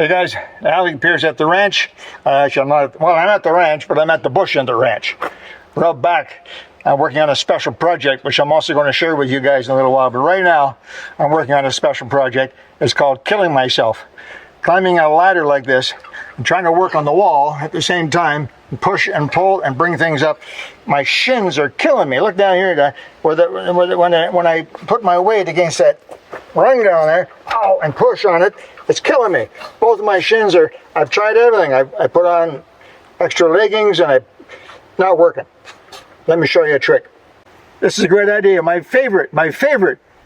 Hey guys, Alec Peirce at the ranch. Actually, I'm at the ranch, but I'm at the bush in the ranch. We're out back. I'm working on a special project, which I'm also going to share with you guys in a little while. But right now, I'm working on a special project. It's called killing myself. Climbing a ladder like this and trying to work on the wall at the same time, and push and pull and bring things up. My shins are killing me. Look down here, guys. When I put my weight against that rung down there, ow, and push on it, it's killing me. Both of my shins are, I've tried everything. I put on extra leggings and not working. Let me show you a trick. This is a great idea. My favorite.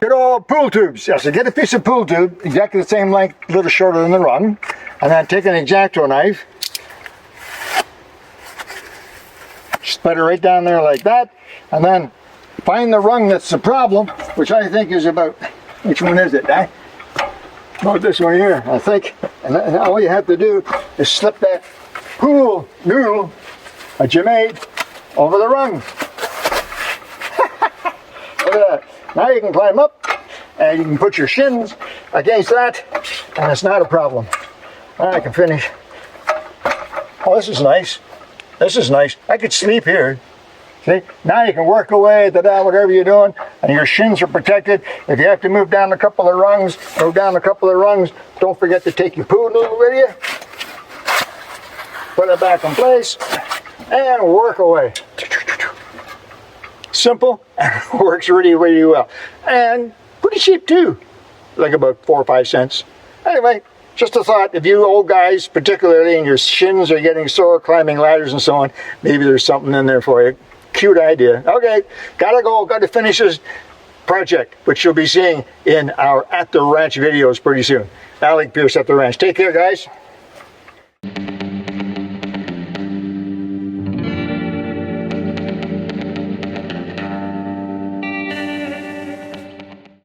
Good old pool tubes. Yes, so get a piece of pool tube, exactly the same length, a little shorter than the rung, and then take an X-Acto knife, split it right down there like that, and then find the rung that's the problem, which I think is about, which one is it, eh? About this one here, I think. And all you have to do is slip that pool noodle that you made over the rung. Look at that. Now you can climb up and you can put your shins against that and it's not a problem. Now I can finish. Oh, this is nice. This is nice. I could sleep here. See? Now you can work away to that, whatever you're doing, and your shins are protected. If you have to move down a couple of rungs, move down a couple of rungs. Don't forget to take your pool noodle with you. Put it back in place and work away. Simple, works really, really well. And pretty cheap too, like about 4 or 5 cents. Anyway, just a thought, if you old guys particularly and your shins are getting sore climbing ladders and so on, maybe there's something in there for you. Cute idea. Okay, gotta go, gotta finish this project, which you'll be seeing in our At the Ranch videos pretty soon. Alec Peirce at the Ranch. Take care, guys.